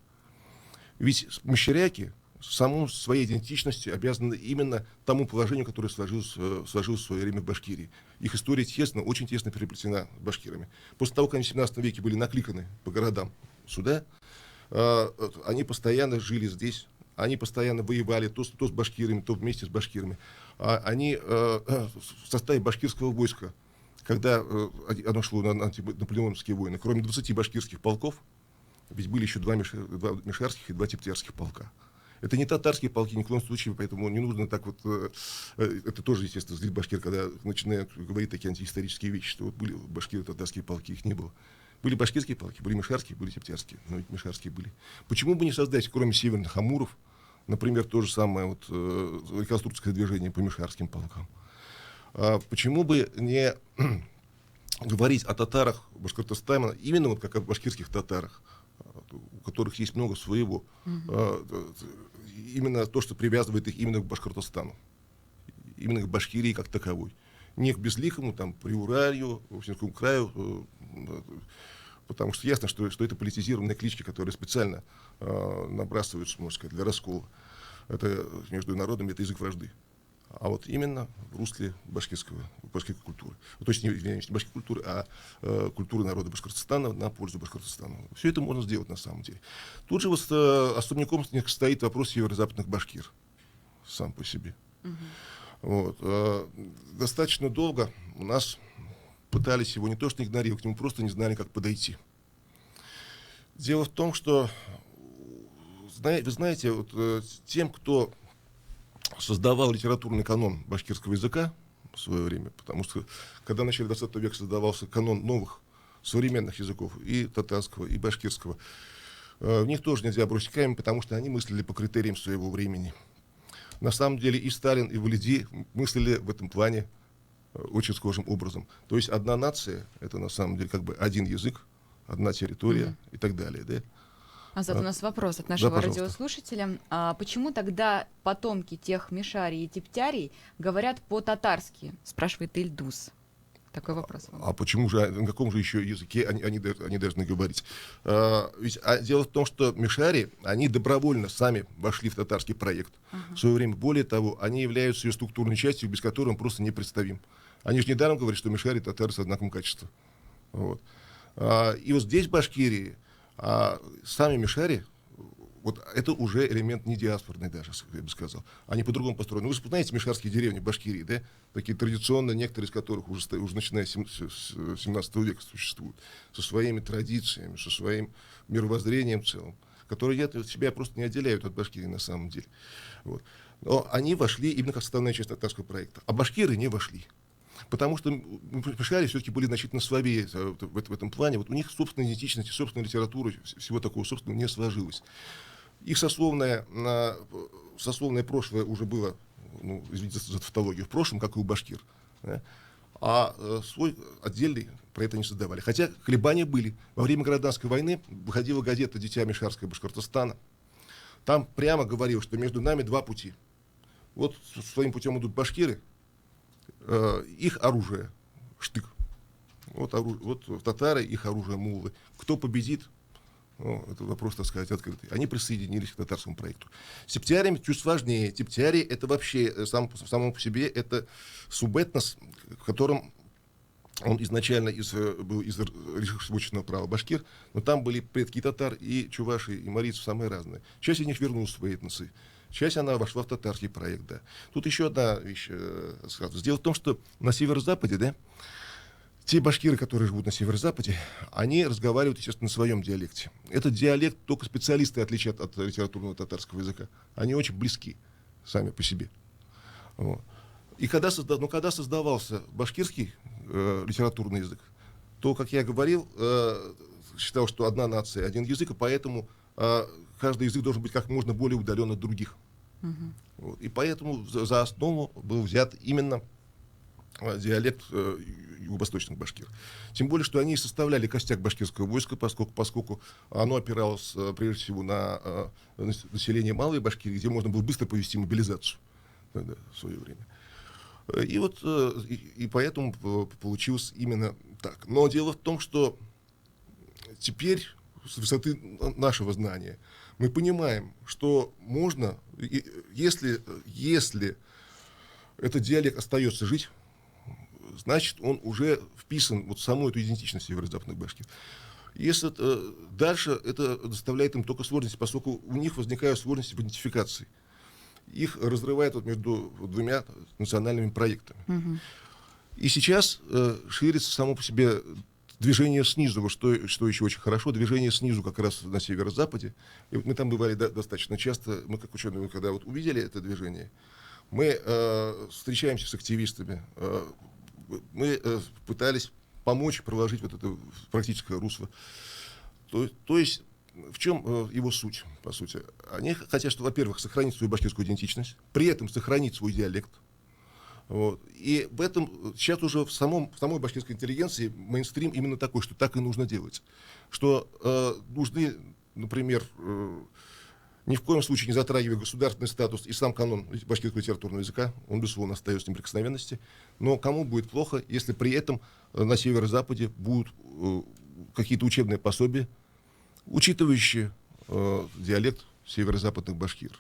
Ведь мишаряки саму своей идентичностью обязаны именно тому положению, которое сложилось в свое время в Башкирии. Их история очень тесно переплетена с башкирами. После того, как они в 17 веке были накликаны по городам сюда, они постоянно жили здесь, они постоянно воевали то с башкирами, то вместе с башкирами. Они в составе башкирского войска, когда оно шло на антинаполеоновские войны, кроме 20 башкирских полков, ведь были еще 2 мишарских и 2 тептерских полка. Это не татарские полки ни в коем случае, поэтому не нужно так вот... Это тоже, естественно, злит башкир, когда начинают говорить такие антиисторические вещи, что вот были башкиры, татарские полки, их не было. Были башкирские полки, были мишарские, были тептерские, но ведь мишарские были. Почему бы не создать, кроме северных амуров, например, то же самое вот, реконструкторское движение по мишарским полкам? Почему бы не говорить о татарах Башкортостана именно вот как о башкирских татарах, у которых есть много своего, именно то, что привязывает их именно к Башкортостану, именно к Башкирии как таковой. Не к Безликому, там, Приуралью, Уфимскому краю, потому что ясно, что это политизированные клички, которые специально набрасываются, можно сказать, для раскола. Это между народами, это язык вражды. А вот именно в русле башкирской культуры. То есть не башкирской культуры, а культуры народа Башкортостана на пользу Башкортостана. Все это можно сделать на самом деле. Тут же вот особняком стоит вопрос северо-западных башкир сам по себе. Вот. Достаточно долго у нас пытались его не то что игнорировать, к нему просто не знали, как подойти. Дело в том, что, вы знаете, вот, тем, кто создавал литературный канон башкирского языка в свое время, потому что когда в начале 20 века создавался канон новых современных языков, и татарского, и башкирского, в них тоже нельзя бросить камень, потому что они мыслили по критериям своего времени. На самом деле и Сталин, и Валиди мыслили в этом плане очень схожим образом. То есть одна нация — это на самом деле как бы один язык, одна территория и так далее. Да? Азат, у нас вопрос от нашего радиослушателя. Почему тогда потомки тех мишарий и тептярий говорят по-татарски? Спрашивает Ильдус. Такой вопрос. А почему же, на каком же еще языке они должны говорить? Ведь дело в том, что мишари, они добровольно сами вошли в татарский проект в свое время. Более того, они являются ее структурной частью, без которой он просто непредставим. Они же недаром говорят, что мишари и татары с одинаковым качеством. Вот. И вот здесь, в Башкирии, сами мишари, вот это уже элемент не диаспорный даже, я бы сказал. Они по-другому построены. Вы же знаете мишарские деревни в Башкирии, да? Такие традиционные, некоторые из которых уже начиная с 17 века существуют. Со своими традициями, со своим мировоззрением в целом, которые себя просто не отделяют от Башкирии на самом деле. Вот. Но они вошли именно как составная часть татарского проекта. А башкиры не вошли. Потому что мишари все-таки были значительно слабее в этом плане. Вот у них собственной идентичности, собственной литературы, всего такого собственного не сложилось. Их сословное прошлое уже было, извините за тавтологию, в прошлом, как и у башкир. Да? А свой отдельный про это не создавали. Хотя колебания были. Во время гражданской войны выходила газета «Дитя Мишарская Башкортостана». Там прямо говорилось, что между нами два пути. вот своим путем идут башкиры, их оружие штык. Вот татары, их оружие муллы. Кто победит? Это вопрос, так сказать, открытый. Они присоединились к татарскому проекту. С септиариями чуть сложнее. Септиарии — это вообще само по себе это субэтнос, в котором он изначально был из решеточного права башкир, но там были предки татар и чуваши, и марийцев самые разные. Часть из них вернулась в свои этносы. Часть она вошла в татарский проект, да. Тут еще одна вещь. Дело в том, что на северо-западе, да, те башкиры, которые живут на северо-западе, они разговаривают, естественно, на своем диалекте. Этот диалект только специалисты отличают от литературного татарского языка. Они очень близки сами по себе. Вот. И когда создавался башкирский литературный язык, то, как я говорил, считал, что одна нация, один язык, и поэтому каждый язык должен быть как можно более удален от других. Вот. И поэтому за основу был взят именно диалект юго-восточных башкир. Тем более, что они составляли костяк башкирского войска, поскольку оно опиралось прежде всего на население Малой Башкирии, где можно было быстро провести мобилизацию тогда, в свое время. И поэтому получилось именно так. Но дело в том, что теперь с высоты нашего знания мы понимаем, что можно, если этот диалект остается жить, значит, он уже вписан в саму эту идентичность северо-западных башкир. Если дальше это доставляет им только сложности, поскольку у них возникают сложности в идентификации. Их разрывает между двумя национальными проектами. И сейчас ширится само по себе движение снизу, что еще очень хорошо, движение снизу как раз на северо-западе. И мы там бывали достаточно часто, мы как ученые, когда увидели это движение, мы встречаемся с активистами, мы пытались помочь проложить вот это практическое русло. То есть в чем его суть, по сути? Они хотят, что, во-первых, сохранить свою башкирскую идентичность, при этом сохранить свой диалект. Вот. И в этом сейчас уже в самой башкирской интеллигенции мейнстрим именно такой, что так и нужно делать. Что нужны, например, ни в коем случае не затрагивая государственный статус и сам канон башкирского литературного языка, он, безусловно, остается в неприкосновенности. Но кому будет плохо, если при этом на северо-западе будут какие-то учебные пособия, учитывающие диалект северо-западных башкир.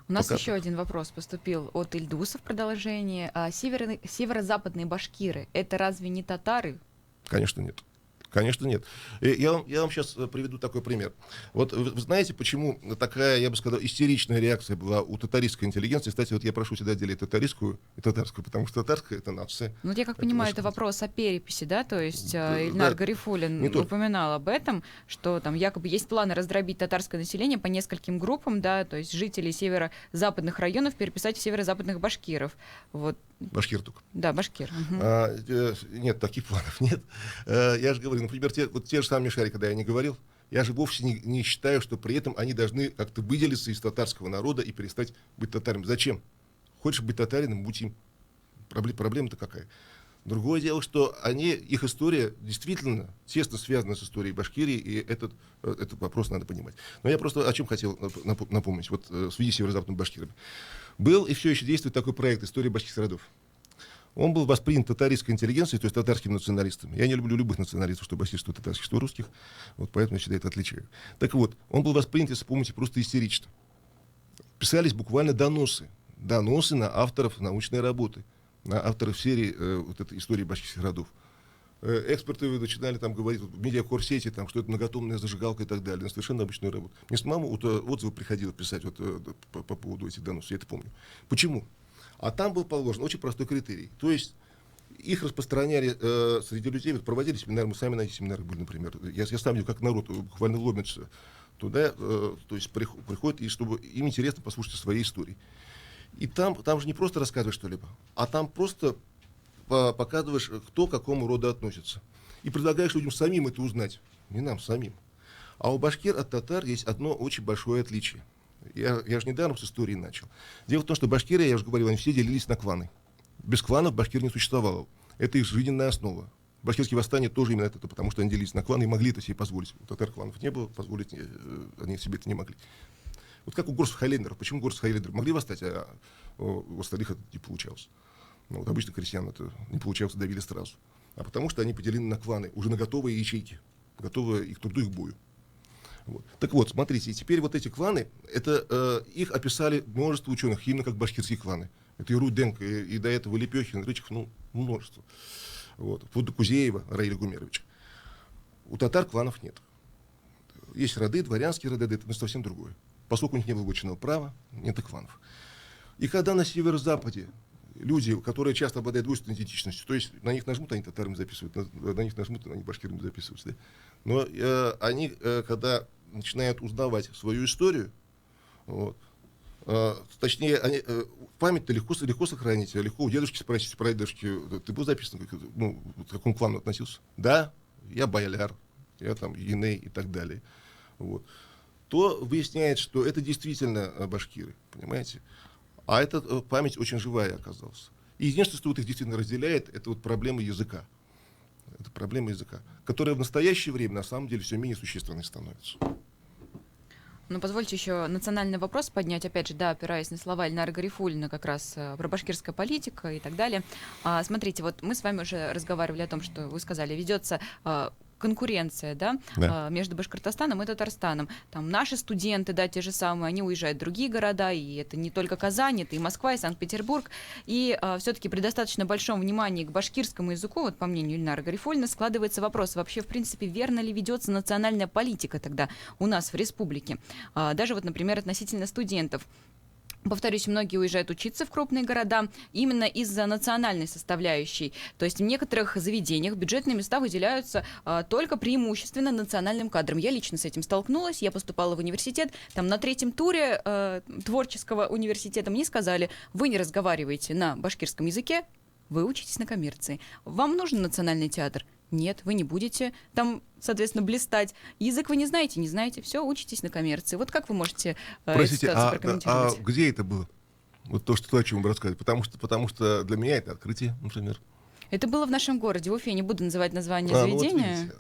У нас еще один вопрос поступил от Ильдуса в продолжении. Северо-западные башкиры — это разве не татары? Конечно, нет. Конечно, нет. Я вам сейчас приведу такой пример. Вот вы знаете, почему такая, я бы сказал, истеричная реакция была у татаристской интеллигенции? Кстати, вот я прошу всегда делить татаристскую и татарскую, потому что татарская — это нация. Ну, я как понимаю, это вопрос о переписи, да? То есть Ильнар Гарифуллин упоминал об этом, что там якобы есть планы раздробить татарское население по нескольким группам, да, то есть жителей северо-западных районов переписать в северо-западных башкиров. Вот. Башкир только. Да, башкир. Нет, таких планов нет. Я же говорю, например, те же самые мишари, когда я не говорил, я же вовсе не считаю, что при этом они должны как-то выделиться из татарского народа и перестать быть татарами. Зачем? Хочешь быть татарином, будь им. Проблема-то какая? Другое дело, что их история действительно тесно связана с историей Башкирии, и этот вопрос надо понимать. Но я просто о чем хотел напомнить, вот в связи с северо-западными башкирами. Был и все еще действует такой проект «История башкирских родов». Он был воспринят татаристской интеллигенцией, то есть татарскими националистами. Я не люблю любых националистов, что башкирских, что татарских, что русских, вот поэтому я всегда это отличаю. Так вот, он был воспринят, если помните, просто истерично. Писались буквально доносы на авторов научной работы, на авторов серии вот этой истории башкирских родов. Эксперты начинали там говорить в медиакорсете, там, что это многотомная зажигалка и так далее, на совершенно обычную работу. Мне самому отзывы приходилось писать по поводу этих доносов, я это помню. Почему? А там был положен очень простой критерий. То есть их распространяли среди людей, вот проводили семинары, мы сами на этих семинарах были, например. Я сам видел, как народ буквально ломится туда, то есть приходит, и чтобы им интересно послушать о своей истории. И там же не просто рассказываешь что-либо, а там просто показываешь, кто к какому роду относится. И предлагаешь людям самим это узнать. Не нам, самим. А у башкир от татар есть одно очень большое отличие. Я же недавно с истории начал. Дело в том, что башкиры, я уже говорил, они все делились на кланы. Без кланов башкир не существовало. Это их жизненная основа. Башкирские восстания тоже именно это, потому что они делились на кланы и могли это себе позволить. У татар кланов не было, позволить они себе это не могли. Вот как у горцев-хайлендеров. Почему горцев-хайлендеры могли восстать, а у остальных это не получалось? Ну, вот обычно крестьян это не получалось, давили сразу. А потому что они поделены на кланы, уже на готовые ячейки, готовые и к труду, и к бою. Вот. Так вот, смотрите, и теперь вот эти кланы, это их описали множество ученых, именно как башкирские кланы. Это и Руденко, и до этого Лепехин, Рычев, ну, множество. Вот. Вплоть до Кузеева, Раиля Гумеровича. У татар кланов нет. Есть роды, дворянские роды, это совсем другое. Поскольку у них не было вотчинного права, нет и кланов. И когда на северо-западе люди, которые часто обладают двойственной идентичностью, то есть на них нажмут, они татарами записывают, на них нажмут, они башкирами записываются. Да? Но они, когда начинают узнавать свою историю, вот, точнее, они, память-то легко сохранить, легко у дедушки спросить, прадедушки, ты был записан, ну, к какому клану относился? Да, я бояляр, я там Еней и так далее. Вот. То выясняет, что это действительно башкиры, понимаете? А эта память очень живая оказалась. И единственное, что вот их действительно разделяет, это вот проблема языка. Это проблема языка, которая в настоящее время на самом деле все менее существенной становится. Ну, позвольте еще национальный вопрос поднять, опять же, да, опираясь на слова Эльнары Гарифуллина, как раз про башкирская политика и так далее. Смотрите, вот мы с вами уже разговаривали о том, что вы сказали, ведется конкуренция, да, между Башкортостаном и Татарстаном. Там наши студенты, да, те же самые, они уезжают в другие города, и это не только Казань, это и Москва, и Санкт-Петербург. И все-таки при достаточно большом внимании к башкирскому языку, вот по мнению Эльнары Гарифуллина, складывается вопрос, вообще, в принципе, верно ли ведется национальная политика тогда у нас в республике. Даже вот, например, относительно студентов. Повторюсь, многие уезжают учиться в крупные города именно из-за национальной составляющей. То есть в некоторых заведениях бюджетные места выделяются только преимущественно национальным кадрам. Я лично с этим столкнулась. Я поступала в университет. Там на 3-м туре творческого университета мне сказали, вы не разговариваете на башкирском языке, вы учитесь на коммерции. Вам нужен национальный театр? Нет, вы не будете там, соответственно, блистать. Язык вы не знаете, все, учитесь на коммерции. Вот как вы можете эту ситуацию прокомментировать? А где это было? Вот то, о чем вы рассказывали. Потому что для меня это открытие, например. Это было в нашем городе, в Уфе. Не буду называть название заведения.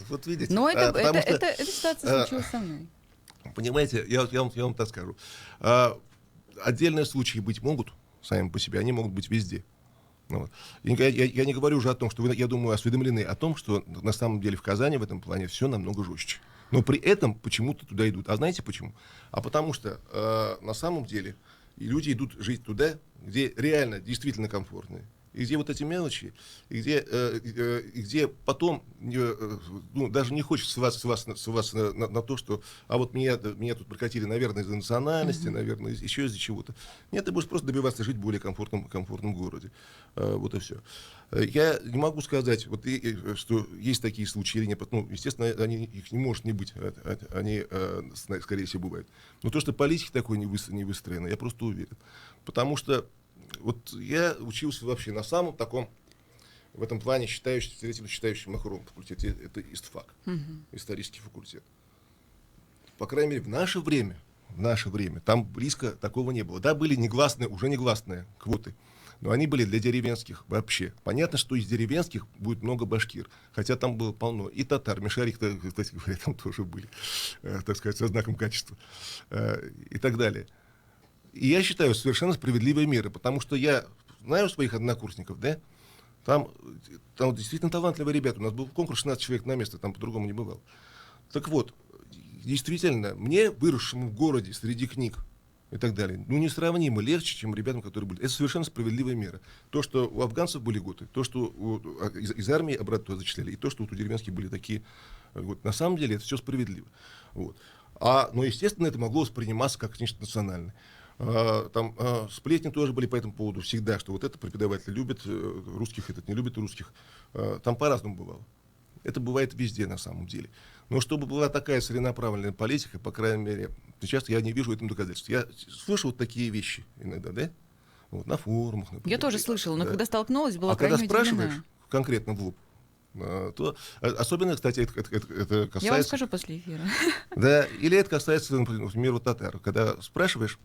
Вот видите. Но эта ситуация случилась со мной. Понимаете, я вам так скажу. Отдельные случаи быть могут, сами по себе, они могут быть везде. Вот. Я не говорю уже о том, что вы, я думаю, осведомлены о том, что на самом деле в Казани в этом плане все намного жестче. Но при этом почему-то туда идут. А знаете почему? А потому что на самом деле люди идут жить туда, где реально действительно комфортно. И где вот эти мелочи, и где потом даже не хочется с вас на то, что вот меня тут прокатили, наверное, из-за национальности, наверное, еще из-за чего-то. Нет, ты будешь просто добиваться жить в более комфортном городе. Вот и все. Я не могу сказать, что есть такие случаи или нет. Естественно, их не может не быть. Они, скорее всего, бывают. Но то, что политики такой не выстроены, я просто уверен. Потому что вот я учился вообще на самом таком, в этом плане, считающем махровом факультете. Это ИСТФАК, исторический факультет. По крайней мере, в наше время, там близко такого не было. Да, были уже негласные квоты, но они были для деревенских вообще. Понятно, что из деревенских будет много башкир, хотя там было полно. И татар, мишарик, кстати говоря, там тоже были, так сказать, со знаком качества и так далее. И я считаю, совершенно справедливые меры, потому что я знаю своих однокурсников, да, там действительно талантливые ребята. У нас был конкурс 16 человек на место, там по-другому не бывало. Так вот, действительно, мне, выросшему в городе, среди книг и так далее, несравнимо легче, чем ребятам, которые были. Это совершенно справедливая мера. То, что у афганцев были готы, то, что из армии обратно туда зачисляли, и то, что у деревенских были такие. Вот. На самом деле это все справедливо. Вот. Но, естественно, это могло восприниматься как нечто национальное. Там сплетни тоже были по этому поводу всегда, что вот это преподаватели любят русских, этот не любит русских. Там по-разному бывало. Это бывает везде на самом деле. Но чтобы была такая целенаправленная политика, по крайней мере, сейчас я не вижу этому доказательств. Я слышу вот такие вещи иногда, да? Вот, на форумах, например. Я тоже слышала, но когда столкнулась, была крайне удивлена. Когда спрашиваешь конкретно в лоб, то особенно, кстати, это касается... Я вам скажу после эфира. Да, или это касается, например, вот татар. Когда спрашиваешь,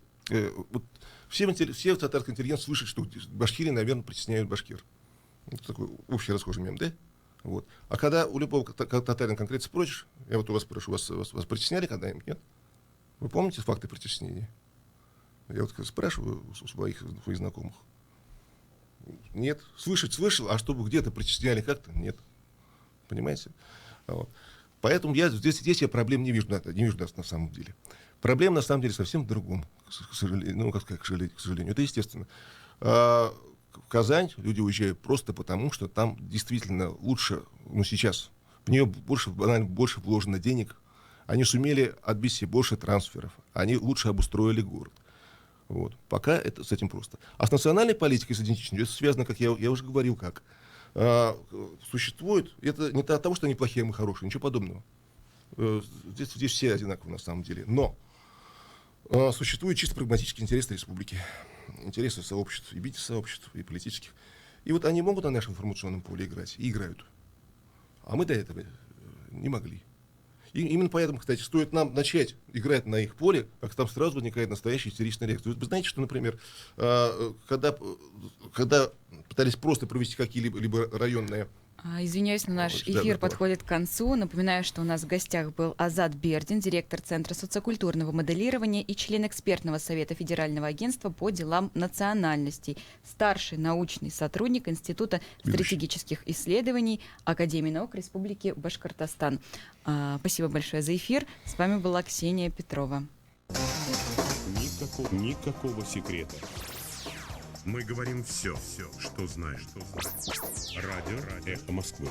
все в татарский интеллигент слышат, что башкиры, наверное, притесняют башкир. Это такой общий расхожий мем, да? Вот. А когда у любого татарина конкретно спросишь, я вот у вас спрошу, вас притесняли когда-нибудь, нет? Вы помните факты притеснения? Я вот спрашиваю у своих знакомых. Нет. Слышал, а чтобы где-то притесняли как-то? Нет. Понимаете? Вот. Поэтому здесь я проблем не вижу на самом деле. Проблема на самом деле совсем в другом, к сожалению. К сожалению. Это естественно. В Казань люди уезжают просто потому, что там действительно лучше, сейчас в нее больше вложено денег, они сумели отбить себе больше трансферов, они лучше обустроили город. Вот. Пока это с этим просто. А с национальной политикой, с идентичностью, это связано, как я уже говорил, как существует, это не от того, что они плохие, а мы хорошие, ничего подобного. Здесь все одинаковые на самом деле. Но существует чисто прагматический интерес республики, интересы сообществ, и бизнес-сообществ, и политических. И вот они могут на нашем информационном поле играть, и играют. А мы до этого не могли. И именно поэтому, кстати, стоит нам начать играть на их поле, как там сразу возникает настоящая истеричная реакция. Вы знаете, что, например, когда пытались просто провести какие-либо районные... Извиняюсь, но наш эфир подходит к концу. Напоминаю, что у нас в гостях был Азат Бердин, директор Центра социокультурного моделирования и член экспертного совета Федерального агентства по делам национальностей, старший научный сотрудник Института стратегических исследований Академии наук Республики Башкортостан. Спасибо большое за эфир. С вами была Ксения Петрова. Никакого секрета. Мы говорим все, что знаешь. Радио «Эхо Москвы».